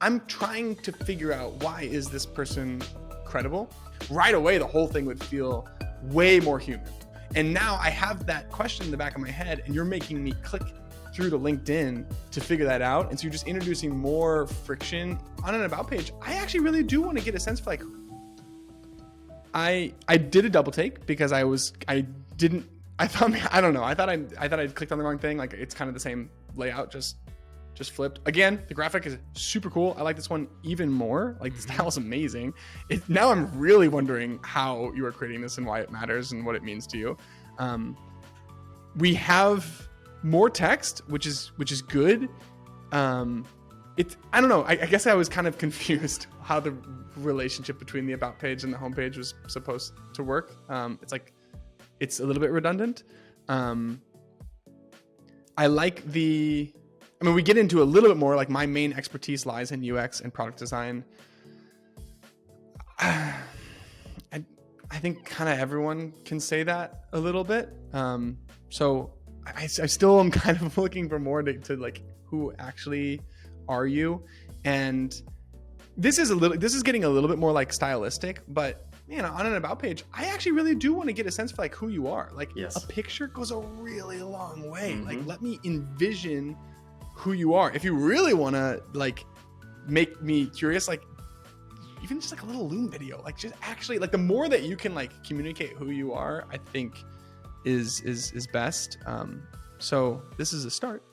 I'm trying to figure out, why is this person credible? Right away, the whole thing would feel way more human. And now I have that question in the back of my head, and you're making me click through to LinkedIn to figure that out. And so you're just introducing more friction on an about page. I actually really do want to get a sense for, like, I did a double take because I thought I'd clicked on the wrong thing. Like, it's kind of the same layout, just flipped. Again, the graphic is super cool. I like this one even more. Like, the style is amazing. Now I'm really wondering how you are creating this and why it matters and what it means to you. We have more text, which is good. I don't know. I guess I was kind of confused how the relationship between the about page and the homepage was supposed to work. It's a little bit redundant. We get into a little bit more, like, my main expertise lies in UX and product design. I think kind of everyone can say that a little bit. So I still am kind of looking for more to like, who actually are you? And this is getting a little bit more like stylistic, but on an about page, I actually really do want to get a sense for, like, who you are. Like, a picture goes a really long way. Mm-hmm. Like, let me envision who you are. If you really want to, like, make me curious, like, even just like a little Loom video, like, just actually, like, the more that you can, like, communicate who you are, I think is best. So this is a start.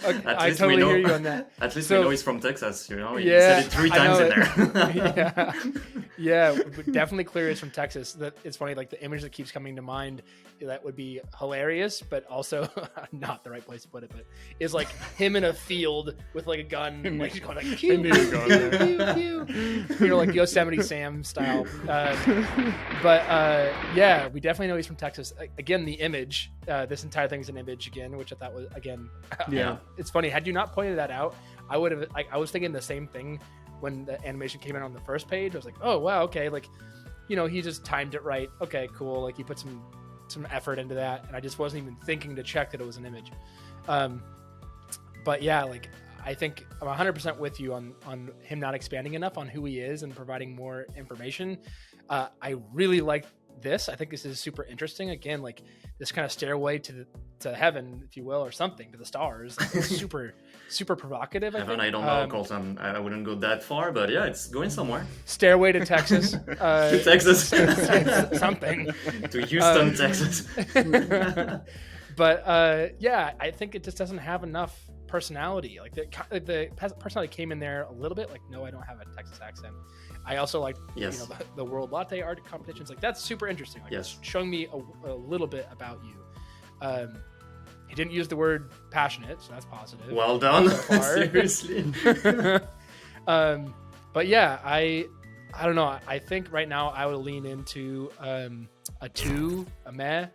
Okay, I totally hear you on that. At least we know he's from Texas, He yeah, said it 3 times in there. yeah, definitely clear it's from Texas. That it's funny, like, the image that keeps coming to mind that would be hilarious, but also not the right place to put it, but is like him in a field with, like, a gun, like, he's going like, pew, pew, pew, pew. Like Yosemite Sam style. Yeah, we definitely know he's from Texas. Again, the image, this entire thing's an image again, which I thought was, again, it's funny. Had you not pointed that out, I would have, like, I was thinking the same thing when the animation came in on the first page. I was like, oh wow, okay, like, he just timed it right. Okay, cool. Like, he put some effort into that, and I just wasn't even thinking to check that it was an image. But yeah, like, I think I'm 100% with you on him not expanding enough on who he is and providing more information. I really like this. I think this is super interesting. Again, like, this kind of stairway to heaven, if you will, or something, to the stars. Like, super, super provocative. I don't know, Colton. I wouldn't go that far, but yeah, it's going somewhere. Stairway to Texas. To Texas. Something. To Houston, Texas. But yeah, I think it just doesn't have enough personality. Like, the personality came in there a little bit. Like, no, I don't have a Texas accent. I also like the World Latte Art competitions. Like, that's super interesting. Like, it's showing me a little bit about you. He didn't use the word passionate, so that's positive. Well done. So seriously. But yeah, I don't know. I think right now I would lean into a 2, a meh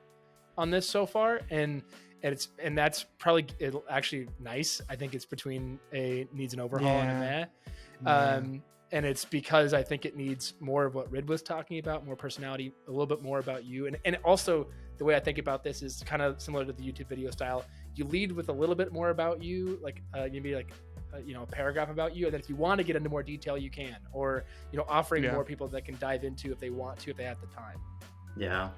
on this so far, and that's probably actually nice. I think it's between a needs an overhaul and a meh. And it's because I think it needs more of what Rid was talking about, more personality, a little bit more about you. And also, the way I think about this is kind of similar to the YouTube video style. You lead with a little bit more about you, like maybe like a paragraph about you, and then if you want to get into more detail, you can, or offering more people that can dive into if they want to, if they have the time. Yeah,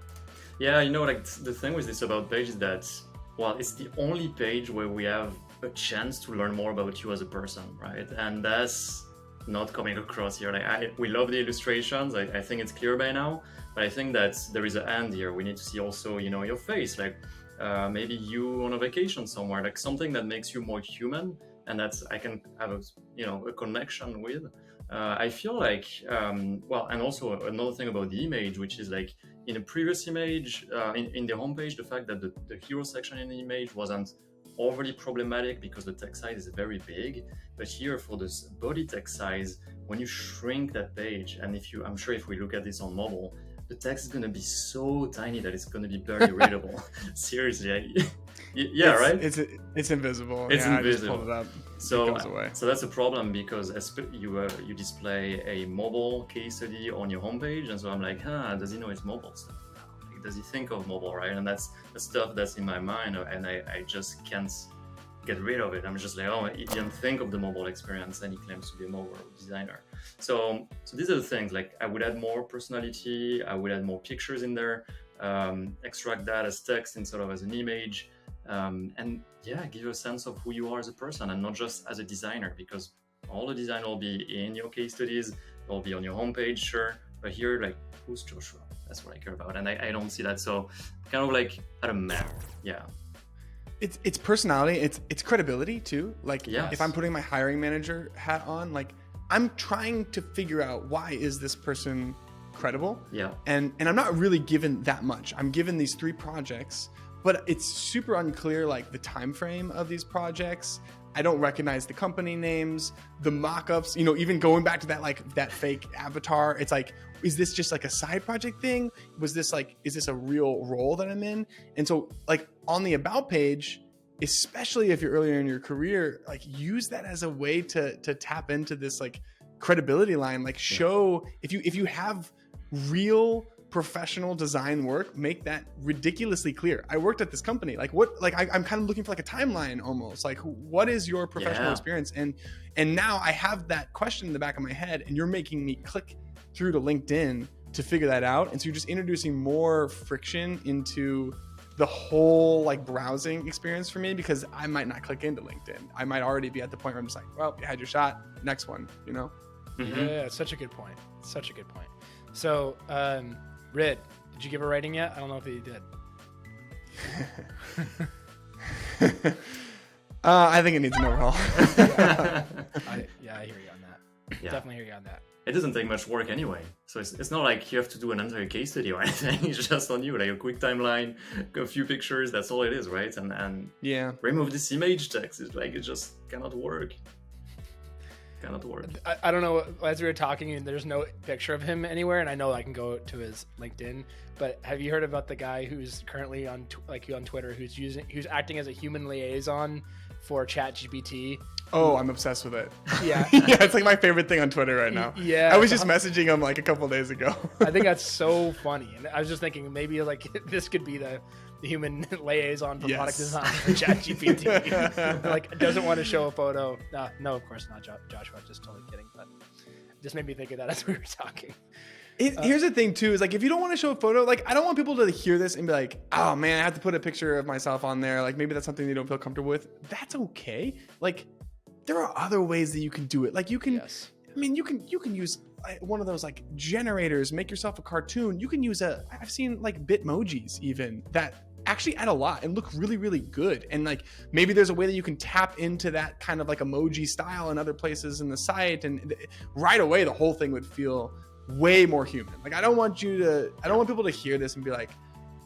like, the thing with this about page is that, well, it's the only page where we have a chance to learn more about you as a person, right? And that's not coming across here. Like, we love the illustrations. I think it's clear by now, but I think that there is an end here. We need to see also, your face, like maybe you on a vacation somewhere, like something that makes you more human, and that's I can have a connection with. I feel like, and also another thing about the image, which is like in a previous image, in the homepage, the fact that the hero section in the image wasn't overly problematic because the text size is very big, but here for this body text size, when you shrink that page, and I'm sure if we look at this on mobile, the text is going to be so tiny that it's going to to be barely readable. Seriously, right? It's invisible. It's invisible. I just pulled it up. So it goes away. So that's a problem because you display a mobile case study on your homepage, and so I'm like, does he know it's mobile stuff? Does he think of mobile, right? And that's the stuff that's in my mind, and I just can't get rid of it. I'm just like, oh, he didn't think of the mobile experience, and he claims to be a mobile designer. So these are the things. Like, I would add more personality. I would add more pictures in there. Extract that as text instead of as an image, and yeah, give you a sense of who you are as a person, and not just as a designer, because all the design will be in your case studies, will be on your homepage, sure, but here, like, who's Joshua? That's what I care about, and I don't see that. So kind of like at a map. Yeah, it's personality, it's credibility too. Like, yes. If I'm putting my hiring manager hat on, like, I'm trying to figure out, why is this person credible? Yeah. And I'm not really given that much. I'm given these 3 projects, but it's super unclear, like, the time frame of these projects. I don't recognize the company names, the mock-ups, even going back to that, like, that fake avatar. It's like, is this just like a side project thing? Is this a real role that I'm in? And so, like, on the about page, especially if you're earlier in your career, like, use that as a way to tap into this, like, credibility line. Like, show, if you have real professional design work, make that ridiculously clear. I worked at this company. Like, what? Like, I'm kind of looking for, like, a timeline almost. Like, what is your professional experience? And now I have that question in the back of my head, and you're making me click through to LinkedIn to figure that out. And so you're just introducing more friction into the whole, like, browsing experience for me, because I might not click into LinkedIn. I might already be at the point where I'm just like, well, you had your shot, next one, Mm-hmm. Yeah, such a good point. Such a good point. So, Rid, did you give a rating yet? I don't know if you did. I think it needs an overhaul. I hear you on that. Yeah. Definitely hear you on that. It doesn't take much work anyway, so it's not like you have to do an entire case study or anything. It's just on you, like a quick timeline, a few pictures. That's all it is, right? And yeah, remove this image text. It's like, it just cannot work. I don't know. As we were talking, and there's no picture of him anywhere, and I know I can go to his LinkedIn. But have you heard about the guy who's currently on Twitter, who's acting as a human liaison for ChatGPT? Oh, I'm obsessed with it. Yeah. Yeah, it's like my favorite thing on Twitter right now. Yeah. I was just messaging him like a couple days ago. I think that's so funny. And I was just thinking, maybe, like, this could be the human liaison for product design for ChatGPT. Like, doesn't want to show a photo. No, of course not, Joshua. Just totally kidding. But it just made me think of that as we were talking. Here's the thing too, is like, if you don't want to show a photo, like, I don't want people to hear this and be like, oh man, I have to put a picture of myself on there. Like, maybe that's something they don't feel comfortable with. That's okay. Like, there are other ways that you can do it. Like, you can, Yes. I mean, you can use one of those, like, generators, make yourself a cartoon. You can use I've seen, like, Bitmojis even that actually add a lot and look really, really good. And, like, maybe there's a way that you can tap into that kind of, like, emoji style in other places in the site. And right away, the whole thing would feel way more human. Like, I don't want people to hear this and be like,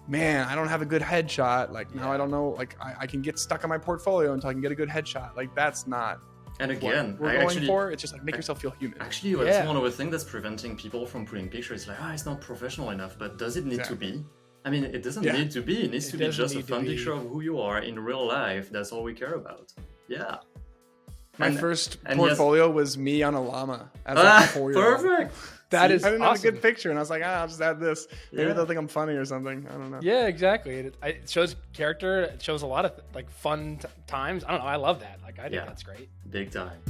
man, I don't have a good headshot. Like, now I don't know, like, I can get stuck on my portfolio until I can get a good headshot. Like, that's not And again, what we're going for. It's just like, make yourself feel human. Actually, that's one of the things that's preventing people from putting pictures. Like, it's not professional enough. But does it need to be? I mean, it doesn't need to be. It needs to be just a fun picture of who you are in real life. That's all we care about. Yeah. My first portfolio was me on a llama as a 4-year-old. Perfect. That is I didn't awesome. have a good picture, and I was like, I'll just add this. Maybe they'll think I'm funny or something. I don't know. Yeah, exactly. It shows character. It shows a lot of like fun times. I don't know. I love that. Like, I think that's great. Big time.